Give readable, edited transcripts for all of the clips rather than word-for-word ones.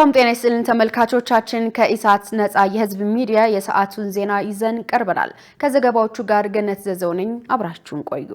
ሰላም ጤና ይስጥልን ተመልካቾቻችን ከኢሳት ነፃ የህዝብ ሚዲያ የሰዓቱን ዜና ይዘን ቀርበናል። ከዘገባዎቹ ጋር ገነት ዘዘው ነኝ። አብራችሁን ቆዩ።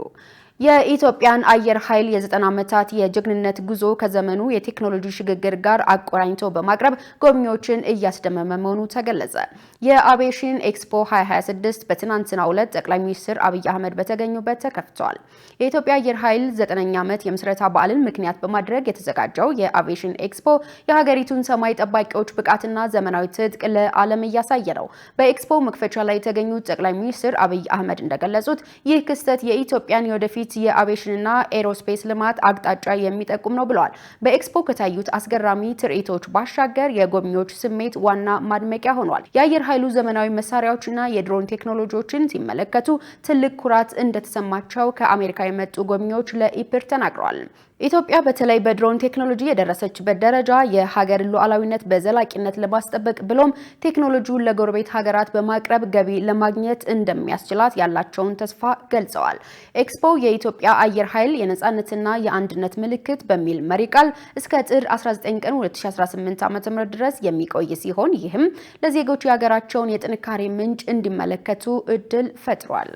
የኢትዮጵያን አየር ኃይል የ90 ዓመታት የጀግንነት ጉዞ ከዘመኑ የቴክኖሎጂ ሽግግር ጋር አቆራኝቶ በማቅረብ ጎብኚዎችን እያስደመመ መሆኑ ተገለጸ። የአቪዬሽን ኤክስፖ 2026 በትናንትናው ዕለት ጠቅላይ ሚኒስትር አብይ አህመድ በተገኙበት ተከፍቷል። የኢትዮጵያ አየር ኃይል 90ኛ ዓመት የምስረታ በዓልን ምክንያት በማድረግ የተዘጋጀው የአቪዬሽን ኤክስፖ የሀገሪቱን ሰማይ ጠባቂዎች ብቃትና ዘመናዊ ትጥቅ ለዓለም እያሳየ ነው። በኤክስፖ መክፈቻ ላይ የተገኙት ጠቅላይ ሚኒስትር አብይ አህመድ እንደገለጹት ይህ ክስተት የኢትዮጵያን የወደፊት የአቪዬሽንና ኤሮስፔስ ልማት አቅጣጫ የሚጠቁም ነው ብለዋል። በኤክስፖ ከታዩት አስገራሚ ትርኢቶች ባሻገር የጎብኚዎች ስሜት ዋና ማድመቂያ ሆኗል። የአየር ኃይሉ ዘመናዊ መሳሪያዎችና የድሮን ቴክኖሎጂዎችን ሲመለከቱ ትልቅ ኩራት እንደተሰማቸው ከአሜሪካ የመጡ ጎብኚዎች ለኢፕር ተናግረዋል። ኢትዮጵያ በተለይ በድሮን ቴክኖሎጂ የደረሰችበት ደረጃ የሀገር ሉዓላዊነት በዘላቂነት ለማስጠበቅ ብሎም ቴክኖሎጂውን ለጎረቤት ሀገራት በማቅረብ ገቢ ለማግኘት እንደሚያስችላት ያላቸውን ተስፋ ገልጸዋል። ኤክስፖ የኢትዮጵያ አየር ኃይል የነጻነትና የአንድነት ምልክት በሚል መሪ ቃል እስከ ጥር 19 ቀን 2018 ዓ.ም ድረስ የሚቆይ ሲሆን ይህም ለዜጎች የሀገራቸውን የጥንካሬ ምንጭ እንዲመለከቱ እድል ፈጥሯል።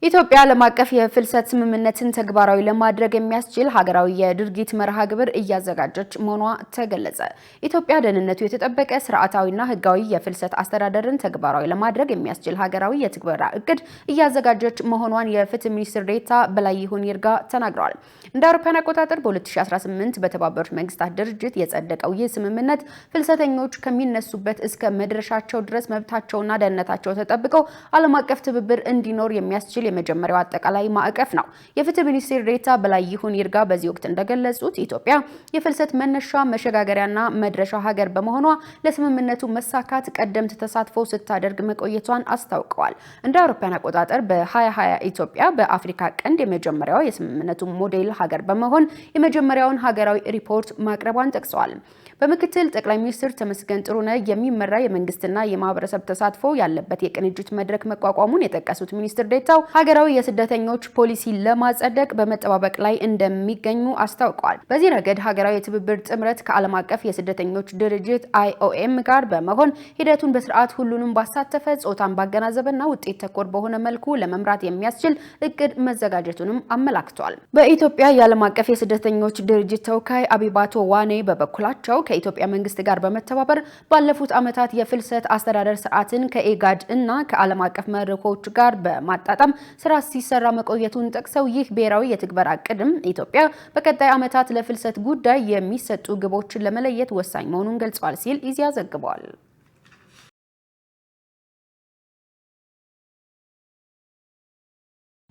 ኢትዮጵያ ዓለም አቀፍ የፍልሰት ስምምነትን ተግባራዊ ለማድረግ የሚያስችል ሀገራዊ የድርጊት መርሃ ግብር እያዘጋጀች መሆኗ ተገለጸ። ኢትዮጵያ ደህንነቱ የተጠበቀ ስርዓታዊና ሕጋዊ የፍልሰት አስተዳደርን ተግባራዊ ለማድረግ የሚያስችል ሀገራዊ የትግበራ እቅድ እያዘጋጀች መሆኗን የፍትህ ሚኒስትር ዴኤታ በላይሁን ይርጋ ተናግረዋል። እንደ አውሮፓውያን አቆጣጠር በ2018 በተባበሩት መንግስታት ድርጅት የጸደቀው ይህ ስምምነት ፍልሰተኞች ከሚነሱበት እስከ መድረሻቸው ድረስ መብታቸውና ደህንነታቸው ተጠብቀው ዓለም አቀፍ ትብብር እንዲኖር የሚያስችል የመጀመሪያው አጠቃላይ ማዕቀፍ ነው። የፍትህ ሚኒስትር ዴኤታ በላይሁን ይርጋ በዚህ ወቅት እንደገለጹት ኢትዮጵያ የፍልሰት መነሻ መሸጋገሪያና መድረሻ ሀገር በመሆኗ ለስምምነቱ መሳካት ቀደምት ተሳትፎ ስታደርግ መቆየቷን አስታውቀዋል። እንደ አውሮፓውያን አቆጣጠር በ2020 ኢትዮጵያ በአፍሪካ ቀንድ የመጀመሪያው የስምምነቱ ሞዴል ሀገር በመሆን የመጀመሪያውን ሀገራዊ ሪፖርት ማቅረቧን ጠቅሰዋል። በምክትል ጠቅላይ ሚኒስትር ተመስገን ጥሩነህ የሚመራ የመንግስትና የማህበረሰብ ተሳትፎ ያለበት የቅንጅት መድረክ መቋቋሙን የጠቀሱት ሚኒስትር ዴኤታው ሀገራዊ የስደተኞች ፖሊሲ ለማጸደቅ በመጠባበቅ ላይ እንደሚገኙ አስታውቀዋል። በዚህ ረገድ ሀገራዊ የትብብር ጥምረት ከዓለም አቀፍ የስደተኞች ድርጅት IOM ጋር በመሆን ሂደቱን በስርዓት ሁሉንም ባሳተፈ ጾታን ባገናዘበና ውጤት ተኮር በሆነ መልኩ ለመምራት የሚያስችል እቅድ መዘጋጀቱንም አመላክቷል። በኢትዮጵያ የዓለም አቀፍ የስደተኞች ድርጅት ተወካይ አቢባቶ ዋኔ በበኩላቸው ከኢትዮጵያ መንግስት ጋር በመተባበር ባለፉት ዓመታት የፍልሰት አስተዳደር ስርዓትን ከኢጋድ እና ከዓለም አቀፍ መድረኮች ጋር በማጣጣም ስራ ሲሰራ መቆየቱን ጠቅሰው ይህ ብሔራዊ የትግበራ እቅድም ኢትዮጵያ በቀጣይ ዓመታት ለፍልሰት ጉዳይ የሚሰጡ ግቦችን ለመለየት ወሳኝ መሆኑን ገልጿል ሲል ኢዜአ ዘግቧል።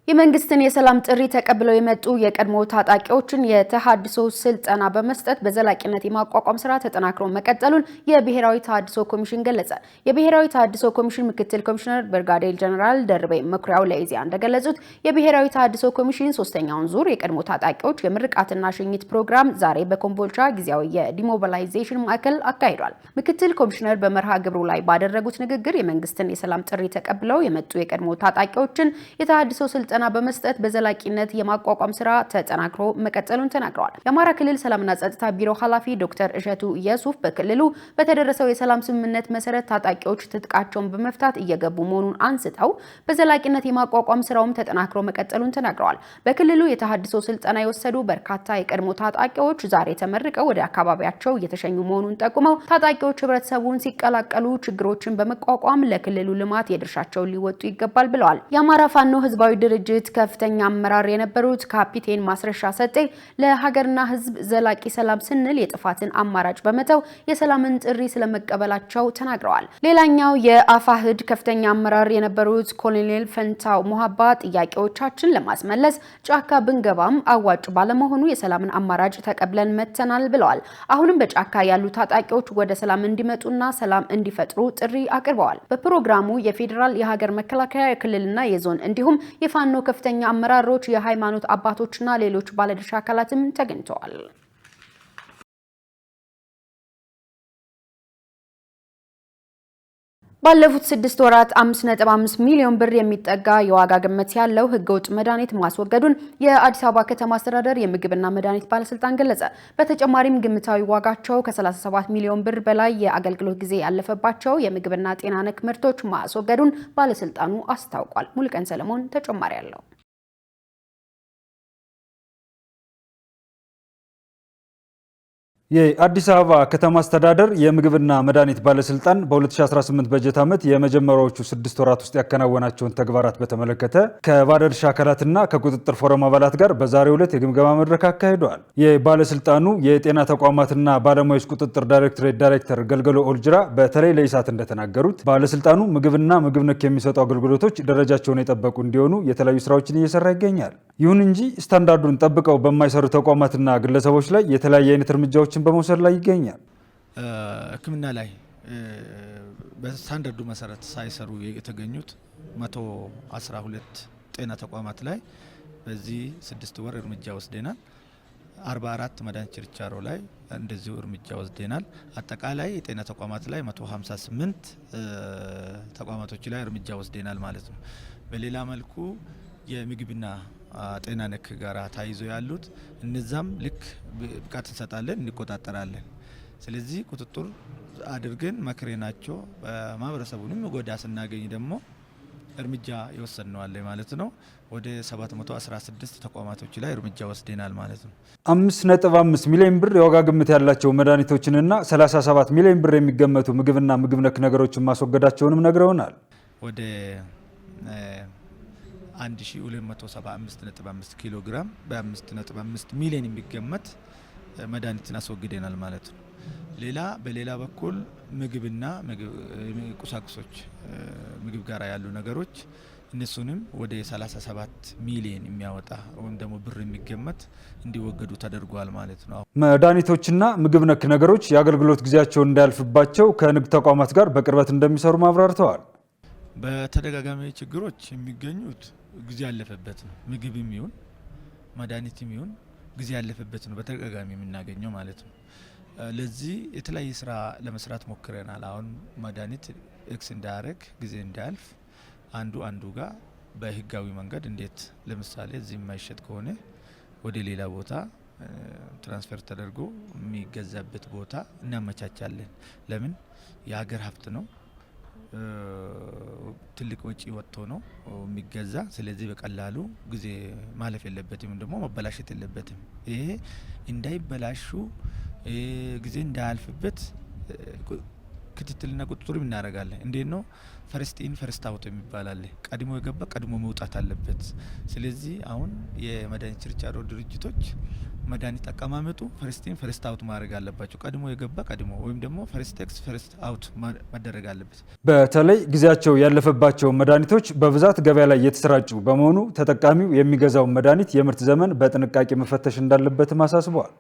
የመንግስትን የሰላም ጥሪ ተቀብለው የመጡ የቀድሞ ታጣቂዎችን የተሃድሶ ስልጠና በመስጠት በዘላቂነት የማቋቋም ስራ ተጠናክሮ መቀጠሉን የብሔራዊ ተሃድሶ ኮሚሽን ገለጸ። የብሔራዊ ተሃድሶ ኮሚሽን ምክትል ኮሚሽነር ብርጋዴር ጀነራል ደርቤ መኩሪያው ለኢዜአ እንደገለጹት የብሔራዊ ተሃድሶ ኮሚሽን ሶስተኛውን ዙር የቀድሞ ታጣቂዎች የምርቃትና ሽኝት ፕሮግራም ዛሬ በኮምቦልቻ ጊዜያዊ የዲሞቢላይዜሽን ማዕከል አካሂዷል። ምክትል ኮሚሽነር በመርሃ ግብሩ ላይ ባደረጉት ንግግር የመንግስትን የሰላም ጥሪ ተቀብለው የመጡ የቀድሞ ታጣቂዎችን የተሃድሶ ስልጠና በመስጠት በዘላቂነት የማቋቋም ስራ ተጠናክሮ መቀጠሉን ተናግረዋል። የአማራ ክልል ሰላምና ጸጥታ ቢሮ ኃላፊ ዶክተር እሸቱ ኢየሱፍ በክልሉ በተደረሰው የሰላም ስምምነት መሰረት ታጣቂዎች ትጥቃቸውን በመፍታት እየገቡ መሆኑን አንስተው በዘላቂነት የማቋቋም ስራውም ተጠናክሮ መቀጠሉን ተናግረዋል። በክልሉ የተሃድሶ ስልጠና የወሰዱ በርካታ የቀድሞ ታጣቂዎች ዛሬ ተመርቀው ወደ አካባቢያቸው እየተሸኙ መሆኑን ጠቁመው ታጣቂዎች ህብረተሰቡን ሲቀላቀሉ ችግሮችን በመቋቋም ለክልሉ ልማት የድርሻቸውን ሊወጡ ይገባል ብለዋል። የአማራ ፋኖ ህዝባዊ ድርጅት ከፍተኛ አመራር የነበሩት ካፒቴን ማስረሻ ሰጤ ለሀገርና ህዝብ ዘላቂ ሰላም ስንል የጥፋትን አማራጭ በመተው የሰላምን ጥሪ ስለመቀበላቸው ተናግረዋል። ሌላኛው የአፋህድ ከፍተኛ አመራር የነበሩት ኮሎኔል ፈንታው ሙሃባ ጥያቄዎቻችን ለማስመለስ ጫካ ብንገባም አዋጭ ባለመሆኑ የሰላምን አማራጭ ተቀብለን መተናል ብለዋል። አሁንም በጫካ ያሉ ታጣቂዎች ወደ ሰላም እንዲመጡና ሰላም እንዲፈጥሩ ጥሪ አቅርበዋል። በፕሮግራሙ የፌዴራል የሀገር መከላከያ የክልልና የዞን እንዲሁም የፋኖ ከፍተኛ አመራሮች የሃይማኖት አባቶችና ሌሎች ባለድርሻ አካላትም ተገኝተዋል። ባለፉት 6 ወራት 5.5 ሚሊዮን ብር የሚጠጋ የዋጋ ግምት ያለው ህገወጥ መድኃኒት ማስወገዱን የአዲስ አበባ ከተማ አስተዳደር የምግብና መድኃኒት ባለስልጣን ገለጸ። በተጨማሪም ግምታዊ ዋጋቸው ከ37 ሚሊዮን ብር በላይ የአገልግሎት ጊዜ ያለፈባቸው የምግብና ጤና ነክ ምርቶች ማስወገዱን ባለስልጣኑ አስታውቋል። ሙሉቀን ሰለሞን ተጨማሪ አለው። የአዲስ አበባ ከተማ አስተዳደር የምግብና መድኃኒት ባለስልጣን በ2018 በጀት ዓመት የመጀመሪያዎቹ 6 ወራት ውስጥ ያከናወናቸውን ተግባራት በተመለከተ ከባለድርሻ አካላትና ከቁጥጥር ፎረም አባላት ጋር በዛሬው ዕለት የግምገማ መድረክ አካሂደዋል። የባለስልጣኑ የጤና ተቋማትና ባለሙያዎች ቁጥጥር ዳይሬክቶሬት ዳይሬክተር ገልገሎ ኦልጅራ በተለይ ለኢሳት እንደተናገሩት ባለስልጣኑ ምግብና ምግብ ነክ የሚሰጡ አገልግሎቶች ደረጃቸውን የጠበቁ እንዲሆኑ የተለያዩ ስራዎችን እየሰራ ይገኛል። ይሁን እንጂ ስታንዳርዱን ጠብቀው በማይሰሩ ተቋማትና ግለሰቦች ላይ የተለያየ አይነት እርምጃዎችን በመውሰድ ላይ ይገኛል። ሕክምና ላይ በስታንዳርዱ መሰረት ሳይሰሩ የተገኙት 112 ጤና ተቋማት ላይ በዚህ 6 ወር እርምጃ ወስደናል። 44 መድኃኒት ችርቻሮ ላይ እንደዚሁ እርምጃ ወስደናል። አጠቃላይ የጤና ተቋማት ላይ 158 ተቋማቶች ላይ እርምጃ ወስደናል ማለት ነው። በሌላ መልኩ የምግብና ጤና ነክ ጋራ ታይዞ ያሉት እነዛም ልክ ብቃት እንሰጣለን፣ እንቆጣጠራለን። ስለዚህ ቁጥጥር አድርገን መክረናቸው ማህበረሰቡንም ጎዳ ስናገኝ ደግሞ እርምጃ ይወሰድነዋል ማለት ነው። ወደ 716 ተቋማቶች ላይ እርምጃ ወስደናል ማለት ነው። 5.5 ሚሊዮን ብር የዋጋ ግምት ያላቸው መድኃኒቶችንና 37 ሚሊዮን ብር የሚገመቱ ምግብና ምግብ ነክ ነገሮችን ማስወገዳቸውንም ነግረውናል። ወደ 1275.5 ኪሎ ግራም በ5.5 ሚሊዮን የሚገመት መድኃኒትን አስወግደናል ማለት ነው። በሌላ በኩል ምግብና ቁሳቁሶች ምግብ ጋር ያሉ ነገሮች እነሱንም ወደ 37 ሚሊዮን የሚያወጣ ወይም ደግሞ ብር የሚገመት እንዲወገዱ ተደርጓል ማለት ነው። መድኃኒቶችና ምግብ ነክ ነገሮች የአገልግሎት ጊዜያቸውን እንዳያልፍባቸው ከንግድ ተቋማት ጋር በቅርበት እንደሚሰሩ ማብራርተዋል። በተደጋጋሚ ችግሮች የሚገኙት ጊዜ ያለፈበት ነው። ምግብም ይሁን መድኃኒትም ይሁን ጊዜ ያለፈበት ነው በተደጋጋሚ የምናገኘው ማለት ነው። ለዚህ የተለያየ ስራ ለመስራት ሞክረናል። አሁን መድኃኒት ኤክስ እንዳያረግ ጊዜ እንዳያልፍ አንዱ ጋር በህጋዊ መንገድ እንዴት ለምሳሌ እዚህ የማይሸጥ ከሆነ ወደ ሌላ ቦታ ትራንስፈር ተደርጎ የሚገዛበት ቦታ እናመቻቻለን። ለምን የሀገር ሀብት ነው፣ ትልቅ ወጪ ወጥቶ ነው የሚገዛ። ስለዚህ በቀላሉ ጊዜ ማለፍ የለበትም፣ ደግሞ መበላሸት የለበትም። ይሄ እንዳይበላሹ ጊዜ እንዳያልፍበት ክትትልና ቁጥጥር እናደርጋለን። እንዴት ነው? ፈርስት ኢን ፈርስት አውት የሚባል አለ። ቀድሞ የገባ ቀድሞ መውጣት አለበት። ስለዚህ አሁን የመድኃኒት ችርቻሮ ድርጅቶች መድኃኒት አቀማመጡ ፈርስት ኢን ፈርስት አውት ማድረግ አለባቸው። ቀድሞ የገባ ቀድሞ ወይም ደግሞ ፈርስት ኤክስ ፈርስት አውት መደረግ አለበት። በተለይ ጊዜያቸው ያለፈባቸው መድኃኒቶች በብዛት ገበያ ላይ የተሰራጩ በመሆኑ ተጠቃሚው የሚገዛው መድኃኒት የምርት ዘመን በጥንቃቄ መፈተሽ እንዳለበትም አሳስበዋል።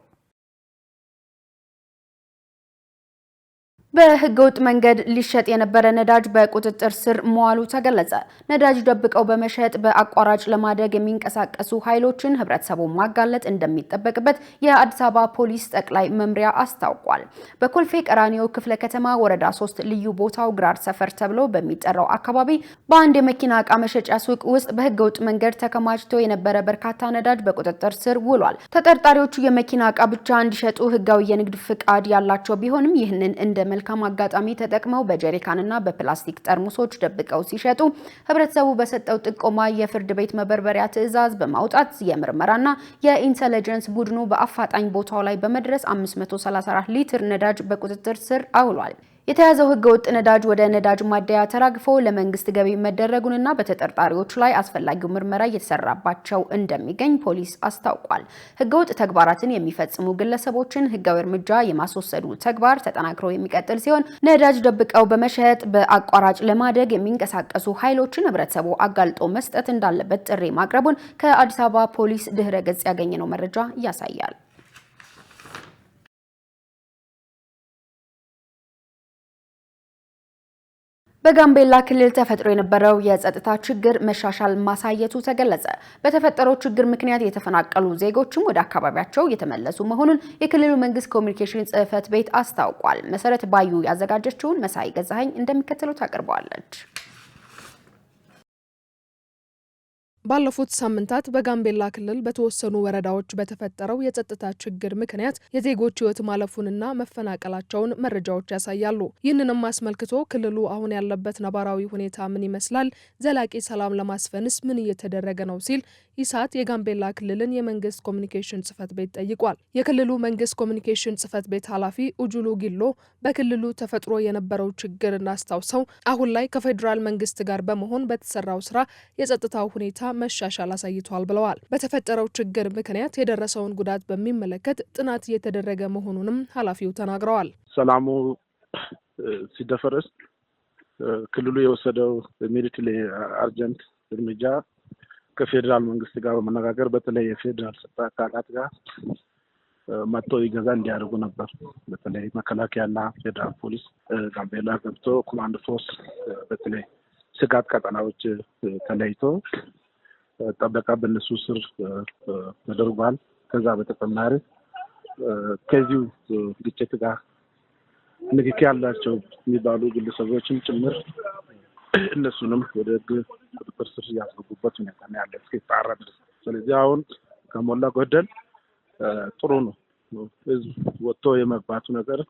በህገወጥ መንገድ ሊሸጥ የነበረ ነዳጅ በቁጥጥር ስር መዋሉ ተገለጸ። ነዳጅ ደብቀው በመሸጥ በአቋራጭ ለማደግ የሚንቀሳቀሱ ኃይሎችን ህብረተሰቡ ማጋለጥ እንደሚጠበቅበት የአዲስ አበባ ፖሊስ ጠቅላይ መምሪያ አስታውቋል። በኮልፌ ቀራኒዮ ክፍለ ከተማ ወረዳ 3 ልዩ ቦታው ግራር ሰፈር ተብሎ በሚጠራው አካባቢ በአንድ የመኪና ዕቃ መሸጫ ሱቅ ውስጥ በህገወጥ መንገድ ተከማችቶ የነበረ በርካታ ነዳጅ በቁጥጥር ስር ውሏል። ተጠርጣሪዎቹ የመኪና ዕቃ ብቻ እንዲሸጡ ህጋዊ የንግድ ፍቃድ ያላቸው ቢሆንም ይህንን እንደ መልካም አጋጣሚ ተጠቅመው በጀሪካንና በፕላስቲክ ጠርሙሶች ደብቀው ሲሸጡ ህብረተሰቡ በሰጠው ጥቆማ የፍርድ ቤት መበርበሪያ ትዕዛዝ በማውጣት የምርመራና የኢንተለጀንስ ቡድኑ በአፋጣኝ ቦታው ላይ በመድረስ 534 ሊትር ነዳጅ በቁጥጥር ስር አውሏል። የተያዘው ህገወጥ ነዳጅ ወደ ነዳጅ ማደያ ተራግፎ ለመንግስት ገቢ መደረጉንና በተጠርጣሪዎች ላይ አስፈላጊው ምርመራ እየተሰራባቸው እንደሚገኝ ፖሊስ አስታውቋል። ህገወጥ ተግባራትን የሚፈጽሙ ግለሰቦችን ህጋዊ እርምጃ የማስወሰዱ ተግባር ተጠናክሮ የሚቀጥል ሲሆን ነዳጅ ደብቀው በመሸጥ በአቋራጭ ለማደግ የሚንቀሳቀሱ ኃይሎችን ህብረተሰቡ አጋልጦ መስጠት እንዳለበት ጥሪ ማቅረቡን ከአዲስ አበባ ፖሊስ ድህረ ገጽ ያገኘነው መረጃ ያሳያል። በጋምቤላ ክልል ተፈጥሮ የነበረው የጸጥታ ችግር መሻሻል ማሳየቱ ተገለጸ። በተፈጠረው ችግር ምክንያት የተፈናቀሉ ዜጎችም ወደ አካባቢያቸው የተመለሱ መሆኑን የክልሉ መንግስት ኮሚኒኬሽን ጽሕፈት ቤት አስታውቋል። መሰረት ባዩ ያዘጋጀችውን መሳይ ገዛኸኝ እንደሚከተለው ታቀርበዋለች። ባለፉት ሳምንታት በጋምቤላ ክልል በተወሰኑ ወረዳዎች በተፈጠረው የጸጥታ ችግር ምክንያት የዜጎች ሕይወት ማለፉንና መፈናቀላቸውን መረጃዎች ያሳያሉ። ይህንንም አስመልክቶ ክልሉ አሁን ያለበት ነባራዊ ሁኔታ ምን ይመስላል? ዘላቂ ሰላም ለማስፈንስ ምን እየተደረገ ነው? ሲል ኢሳት የጋምቤላ ክልልን የመንግስት ኮሚኒኬሽን ጽሕፈት ቤት ጠይቋል። የክልሉ መንግስት ኮሚኒኬሽን ጽሕፈት ቤት ኃላፊ ኡጁሉ ጊሎ በክልሉ ተፈጥሮ የነበረው ችግር እናስታውሰው አሁን ላይ ከፌዴራል መንግስት ጋር በመሆን በተሰራው ስራ የጸጥታው ሁኔታ መሻሻል አሳይቷል ብለዋል። በተፈጠረው ችግር ምክንያት የደረሰውን ጉዳት በሚመለከት ጥናት እየተደረገ መሆኑንም ኃላፊው ተናግረዋል። ሰላሙ ሲደፈርስ ክልሉ የወሰደው ሚሊተሪ አርጀንት እርምጃ ከፌዴራል መንግስት ጋር በመነጋገር በተለይ የፌዴራል ጸጥታ አካላት ጋር መጥቶ ይገዛ እንዲያደርጉ ነበር። በተለይ መከላከያና ፌዴራል ፖሊስ ጋምቤላ ገብቶ ኮማንድ ፖስት በተለይ ስጋት ቀጠናዎች ተለይቶ ጠበቃ በነሱ ስር ተደርጓል። ከዛ በተጨማሪ ከዚሁ ግጭት ጋር ንክኪ ያላቸው የሚባሉ ግለሰቦችን ጭምር እነሱንም ወደ ሕግ ቁጥጥር ስር ያስገቡበት ሁኔታ ነው ያለ እስኪጣራ ድረስ። ስለዚህ አሁን ከሞላ ጎደል ጥሩ ነው። ህዝብ ወጥቶ የመግባቱ ነገር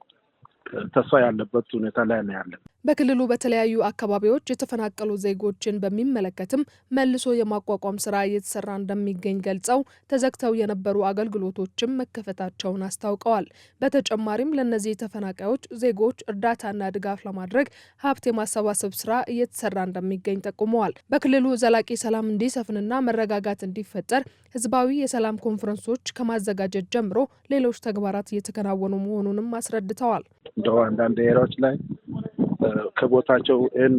ተስፋ ያለበት ሁኔታ ላይ ነው ያለ። በክልሉ በተለያዩ አካባቢዎች የተፈናቀሉ ዜጎችን በሚመለከትም መልሶ የማቋቋም ስራ እየተሰራ እንደሚገኝ ገልጸው ተዘግተው የነበሩ አገልግሎቶችም መከፈታቸውን አስታውቀዋል። በተጨማሪም ለእነዚህ ተፈናቃዮች ዜጎች እርዳታና ድጋፍ ለማድረግ ሀብት የማሰባሰብ ስራ እየተሰራ እንደሚገኝ ጠቁመዋል። በክልሉ ዘላቂ ሰላም እንዲሰፍንና መረጋጋት እንዲፈጠር ህዝባዊ የሰላም ኮንፈረንሶች ከማዘጋጀት ጀምሮ ሌሎች ተግባራት እየተከናወኑ መሆኑንም አስረድተዋል። እንደው አንዳንድ ኤሪያዎች ላይ ከቦታቸው ይህን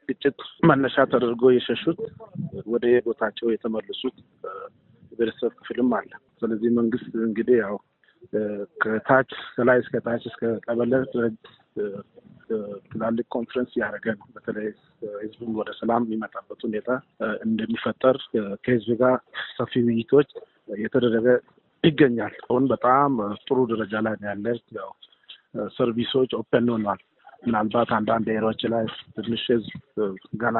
ግጭት መነሻ ተደርጎ የሸሹት ወደ ቦታቸው የተመለሱት የቤተሰብ ክፍልም አለ። ስለዚህ መንግስት እንግዲህ ያው ከታች ከላይ እስከ ታች እስከ ቀበሌ ትላልቅ ኮንፈረንስ ያደረገ ነው። በተለይ ህዝቡን ወደ ሰላም የሚመጣበት ሁኔታ እንደሚፈጠር ከህዝብ ጋር ሰፊ ውይይቶች እየተደረገ ይገኛል። አሁን በጣም ጥሩ ደረጃ ላይ ያለ ያው ሰርቪሶች ኦፕን ሆኗል። ምናልባት አንዳንድ ኤሪያዎች ላይ ትንሽ ህዝብ ገና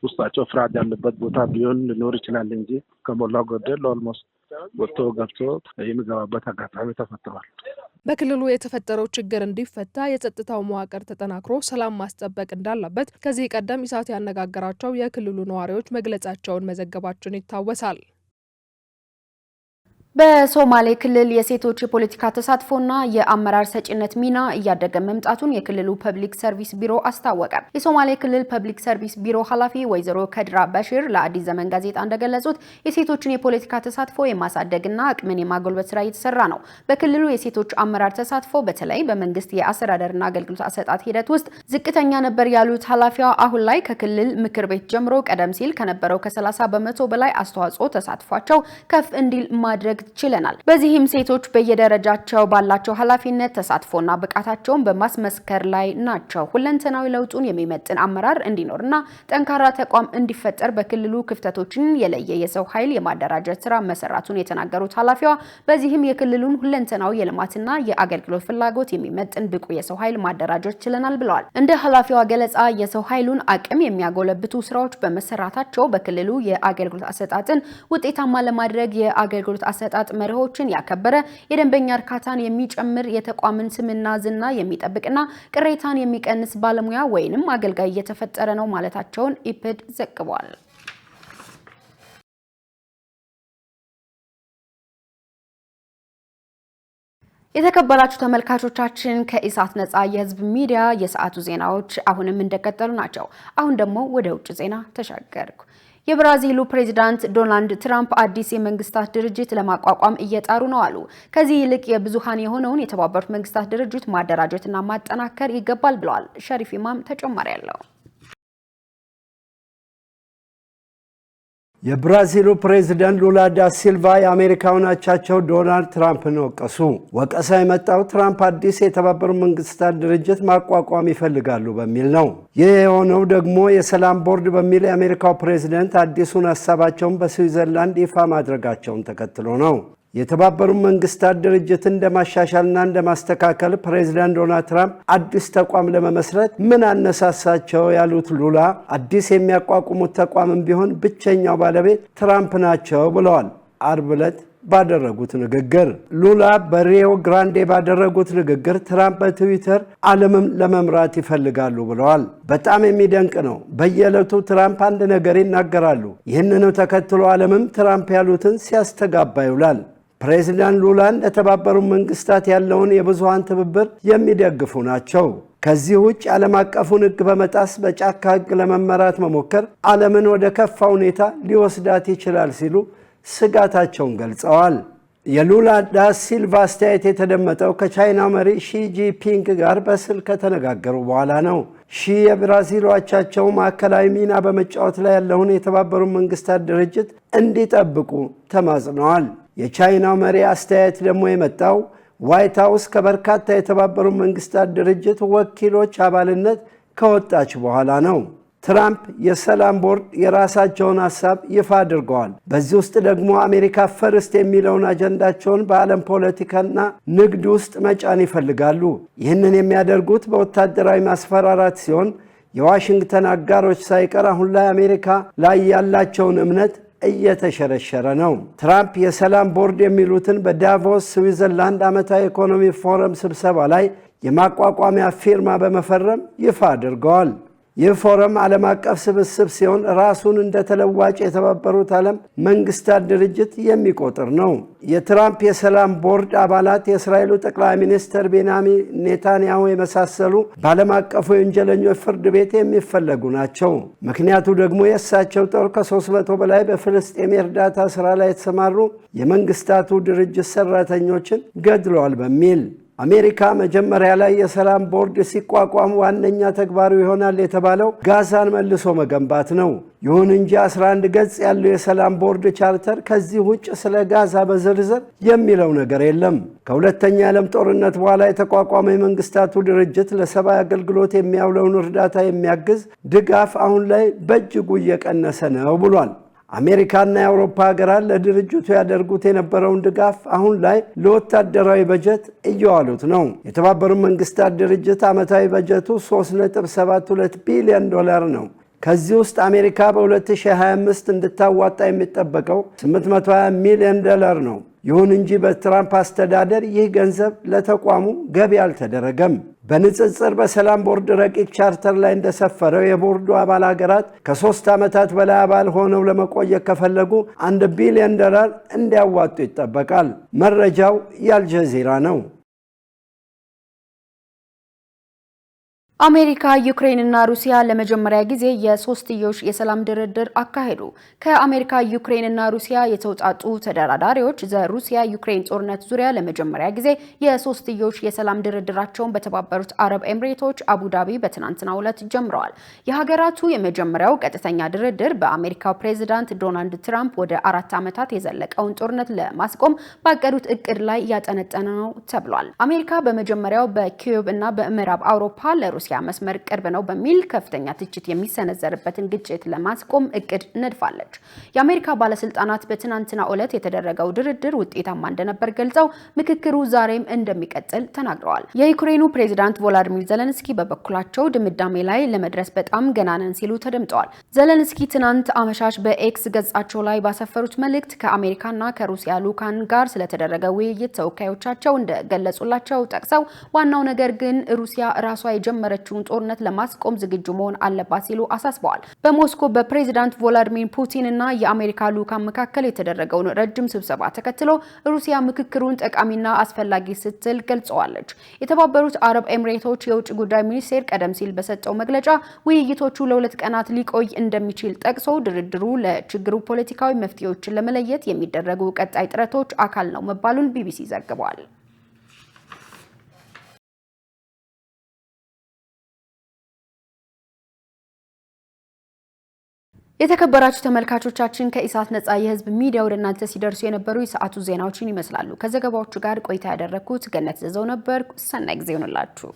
ውስጣቸው ፍርሃት ያለበት ቦታ ቢሆን ሊኖር ይችላል እንጂ ከሞላ ጎደል ኦልሞስት ወጥቶ ገብቶ የሚገባበት አጋጣሚ ተፈጥሯል። በክልሉ የተፈጠረው ችግር እንዲፈታ የጸጥታው መዋቅር ተጠናክሮ ሰላም ማስጠበቅ እንዳለበት ከዚህ ቀደም ኢሳት ያነጋገራቸው የክልሉ ነዋሪዎች መግለጻቸውን መዘገባችን ይታወሳል። በሶማሌ ክልል የሴቶች የፖለቲካ ተሳትፎና የአመራር ሰጪነት ሚና እያደገ መምጣቱን የክልሉ ፐብሊክ ሰርቪስ ቢሮ አስታወቀ። የሶማሌ ክልል ፐብሊክ ሰርቪስ ቢሮ ኃላፊ ወይዘሮ ከድራ በሽር ለአዲስ ዘመን ጋዜጣ እንደገለጹት የሴቶችን የፖለቲካ ተሳትፎ የማሳደግና አቅምን የማጎልበት ስራ እየተሰራ ነው። በክልሉ የሴቶች አመራር ተሳትፎ በተለይ በመንግስት የአስተዳደርና አገልግሎት አሰጣጥ ሂደት ውስጥ ዝቅተኛ ነበር ያሉት ኃላፊዋ አሁን ላይ ከክልል ምክር ቤት ጀምሮ ቀደም ሲል ከነበረው ከ30 በመቶ በላይ አስተዋጽኦ ተሳትፏቸው ከፍ እንዲል ማድረግ ችለናል። በዚህም ሴቶች በየደረጃቸው ባላቸው ኃላፊነት ተሳትፎና ብቃታቸውን በማስመስከር ላይ ናቸው። ሁለንተናዊ ለውጡን የሚመጥን አመራር እንዲኖርና ጠንካራ ተቋም እንዲፈጠር በክልሉ ክፍተቶችን የለየ የሰው ኃይል የማደራጀት ስራ መሰራቱን የተናገሩት ኃላፊዋ በዚህም የክልሉን ሁለንተናዊ የልማትና የአገልግሎት ፍላጎት የሚመጥን ብቁ የሰው ኃይል ማደራጀት ችለናል ብለዋል። እንደ ኃላፊዋ ገለጻ የሰው ኃይሉን አቅም የሚያጎለብቱ ስራዎች በመሰራታቸው በክልሉ የአገልግሎት አሰጣጥን ውጤታማ ለማድረግ የአገልግሎት አሰጣጥ መርሆችን ያከበረ የደንበኛ እርካታን የሚጨምር የተቋምን ስምና ዝና የሚጠብቅና ቅሬታን የሚቀንስ ባለሙያ ወይንም አገልጋይ እየተፈጠረ ነው ማለታቸውን ኢፕድ ዘግቧል። የተከበራችሁ ተመልካቾቻችን ከኢሳት ነጻ የህዝብ ሚዲያ የሰዓቱ ዜናዎች አሁንም እንደቀጠሉ ናቸው። አሁን ደግሞ ወደ ውጭ ዜና ተሻገርኩ። የብራዚሉ ፕሬዝዳንት ዶናልድ ትራምፕ አዲስ የመንግስታት ድርጅት ለማቋቋም እየጣሩ ነው አሉ። ከዚህ ይልቅ የብዙሃን የሆነውን የተባበሩት መንግስታት ድርጅት ማደራጀትና ማጠናከር ይገባል ብለዋል። ሸሪፍ ኢማም ተጨማሪ ያለው የብራዚሉ ፕሬዝዳንት ሉላ ዳ ሲልቫ የአሜሪካውን አቻቸው ዶናልድ ትራምፕን ወቀሱ። ወቀሳ የመጣው ትራምፕ አዲስ የተባበሩት መንግስታት ድርጅት ማቋቋም ይፈልጋሉ በሚል ነው። ይህ የሆነው ደግሞ የሰላም ቦርድ በሚል የአሜሪካው ፕሬዝዳንት አዲሱን ሀሳባቸውን በስዊዘርላንድ ይፋ ማድረጋቸውን ተከትሎ ነው። የተባበሩት መንግስታት ድርጅትን እንደማሻሻልና እንደማስተካከል ፕሬዝዳንት ዶናልድ ትራምፕ አዲስ ተቋም ለመመስረት ምን አነሳሳቸው ያሉት ሉላ አዲስ የሚያቋቁሙት ተቋምም ቢሆን ብቸኛው ባለቤት ትራምፕ ናቸው ብለዋል። አርብ ዕለት ባደረጉት ንግግር ሉላ በሪዮ ግራንዴ ባደረጉት ንግግር ትራምፕ በትዊተር ዓለምን ለመምራት ይፈልጋሉ ብለዋል። በጣም የሚደንቅ ነው። በየዕለቱ ትራምፕ አንድ ነገር ይናገራሉ። ይህንኑ ተከትሎ ዓለምም ትራምፕ ያሉትን ሲያስተጋባ ይውላል። ፕሬዝዳንት ሉላ ለተባበሩት መንግስታት ያለውን የብዙሃን ትብብር የሚደግፉ ናቸው። ከዚህ ውጭ ዓለም አቀፉን ሕግ በመጣስ በጫካ ሕግ ለመመራት መሞከር ዓለምን ወደ ከፋ ሁኔታ ሊወስዳት ይችላል ሲሉ ስጋታቸውን ገልጸዋል። የሉላ ዳ ሲልቫ አስተያየት የተደመጠው ከቻይናው መሪ ሺ ጂንፒንግ ጋር በስልክ ከተነጋገሩ በኋላ ነው። ሺ የብራዚል አቻቸው ማዕከላዊ ሚና በመጫወት ላይ ያለውን የተባበሩት መንግስታት ድርጅት እንዲጠብቁ ተማጽነዋል። የቻይናው መሪ አስተያየት ደግሞ የመጣው ዋይት ሃውስ ከበርካታ የተባበሩት መንግስታት ድርጅት ወኪሎች አባልነት ከወጣች በኋላ ነው። ትራምፕ የሰላም ቦርድ የራሳቸውን ሐሳብ ይፋ አድርገዋል። በዚህ ውስጥ ደግሞ አሜሪካ ፈርስት የሚለውን አጀንዳቸውን በዓለም ፖለቲካና ንግድ ውስጥ መጫን ይፈልጋሉ። ይህንን የሚያደርጉት በወታደራዊ ማስፈራራት ሲሆን የዋሽንግተን አጋሮች ሳይቀር አሁን ላይ አሜሪካ ላይ ያላቸውን እምነት እየተሸረሸረ ነው። ትራምፕ የሰላም ቦርድ የሚሉትን በዳቮስ ስዊዘርላንድ ዓመታዊ ኢኮኖሚ ፎረም ስብሰባ ላይ የማቋቋሚያ ፊርማ በመፈረም ይፋ አድርገዋል። ይህ ፎረም ዓለም አቀፍ ስብስብ ሲሆን ራሱን እንደ ተለዋጭ የተባበሩት ዓለም መንግስታት ድርጅት የሚቆጥር ነው። የትራምፕ የሰላም ቦርድ አባላት የእስራኤሉ ጠቅላይ ሚኒስትር ቤንያሚን ኔታንያሁ የመሳሰሉ በዓለም አቀፉ የወንጀለኞች ፍርድ ቤት የሚፈለጉ ናቸው። ምክንያቱ ደግሞ የእሳቸው ጦር ከ300 በላይ በፍልስጤም የእርዳታ ሥራ ላይ የተሰማሩ የመንግስታቱ ድርጅት ሠራተኞችን ገድለዋል በሚል አሜሪካ መጀመሪያ ላይ የሰላም ቦርድ ሲቋቋም ዋነኛ ተግባሩ ይሆናል የተባለው ጋዛን መልሶ መገንባት ነው። ይሁን እንጂ 11 ገጽ ያለው የሰላም ቦርድ ቻርተር ከዚህ ውጭ ስለ ጋዛ በዝርዝር የሚለው ነገር የለም። ከሁለተኛ የዓለም ጦርነት በኋላ የተቋቋመ የመንግስታቱ ድርጅት ለሰብአዊ አገልግሎት የሚያውለውን እርዳታ የሚያግዝ ድጋፍ አሁን ላይ በእጅጉ እየቀነሰ ነው ብሏል። አሜሪካና የአውሮፓ ሀገራት ለድርጅቱ ያደርጉት የነበረውን ድጋፍ አሁን ላይ ለወታደራዊ በጀት እየዋሉት ነው። የተባበሩት መንግስታት ድርጅት ዓመታዊ በጀቱ $3.72 ቢሊዮን ነው። ከዚህ ውስጥ አሜሪካ በ2025 እንድታዋጣ የሚጠበቀው $820 ሚሊዮን ነው። ይሁን እንጂ በትራምፕ አስተዳደር ይህ ገንዘብ ለተቋሙ ገቢ አልተደረገም። በንጽጽር በሰላም ቦርድ ረቂቅ ቻርተር ላይ እንደሰፈረው የቦርዱ አባል ሀገራት ከ3 ዓመታት በላይ አባል ሆነው ለመቆየት ከፈለጉ $1 ቢሊዮን እንዲያዋጡ ይጠበቃል። መረጃው የአልጀዚራ ነው። አሜሪካ ዩክሬንና ሩሲያ ለመጀመሪያ ጊዜ የሶስትዮሽ የሰላም ድርድር አካሄዱ። ከአሜሪካ ዩክሬንና ሩሲያ የተውጣጡ ተደራዳሪዎች ሩሲያ ዩክሬን ጦርነት ዙሪያ ለመጀመሪያ ጊዜ የሶስትዮሽ የሰላም ድርድራቸውን በተባበሩት አረብ ኤምሬቶች አቡዳቢ በትናንትናው ዕለት ጀምረዋል። የሀገራቱ የመጀመሪያው ቀጥተኛ ድርድር በአሜሪካው ፕሬዝዳንት ዶናልድ ትራምፕ ወደ 4 ዓመታት የዘለቀውን ጦርነት ለማስቆም ባቀዱት እቅድ ላይ ያጠነጠነ ነው ተብሏል። አሜሪካ በመጀመሪያው በኪዩብ እና በምዕራብ አውሮፓ ለሩሲያ መስመር ቅርብ ነው በሚል ከፍተኛ ትችት የሚሰነዘርበትን ግጭት ለማስቆም እቅድ ነድፋለች። የአሜሪካ ባለስልጣናት በትናንትናው ዕለት የተደረገው ድርድር ውጤታማ እንደነበር ገልጸው ምክክሩ ዛሬም እንደሚቀጥል ተናግረዋል። የዩክሬኑ ፕሬዝዳንት ቮሎዲሚር ዜሌንስኪ በበኩላቸው ድምዳሜ ላይ ለመድረስ በጣም ገና ነን ሲሉ ተደምጠዋል። ዜሌንስኪ ትናንት አመሻሽ በኤክስ ገጻቸው ላይ ባሰፈሩት መልእክት ከአሜሪካና ከሩሲያ ልዑካን ጋር ስለተደረገ ውይይት ተወካዮቻቸው እንደገለጹላቸው ጠቅሰው ዋናው ነገር ግን ሩሲያ ራሷ የጀመረ ጦርነት ለማስቆም ዝግጁ መሆን አለባት ሲሉ አሳስበዋል። በሞስኮ በፕሬዝዳንት ቮሎዲሚር ፑቲን እና የአሜሪካ ልዑካን መካከል የተደረገውን ረጅም ስብሰባ ተከትሎ ሩሲያ ምክክሩን ጠቃሚና አስፈላጊ ስትል ገልጸዋለች። የተባበሩት አረብ ኤምሬቶች የውጭ ጉዳይ ሚኒስቴር ቀደም ሲል በሰጠው መግለጫ ውይይቶቹ ለ2 ቀናት ሊቆይ እንደሚችል ጠቅሶ ድርድሩ ለችግሩ ፖለቲካዊ መፍትሄዎችን ለመለየት የሚደረጉ ቀጣይ ጥረቶች አካል ነው መባሉን ቢቢሲ ዘግቧል። የተከበራችሁ ተመልካቾቻችን ከኢሳት ነጻ የህዝብ ሚዲያ ወደ እናንተ ሲደርሱ የነበሩ የሰዓቱ ዜናዎችን ይመስላሉ። ከዘገባዎቹ ጋር ቆይታ ያደረኩት ገነት ዘዘው ነበር። ሰናይ ጊዜ ይሁንላችሁ።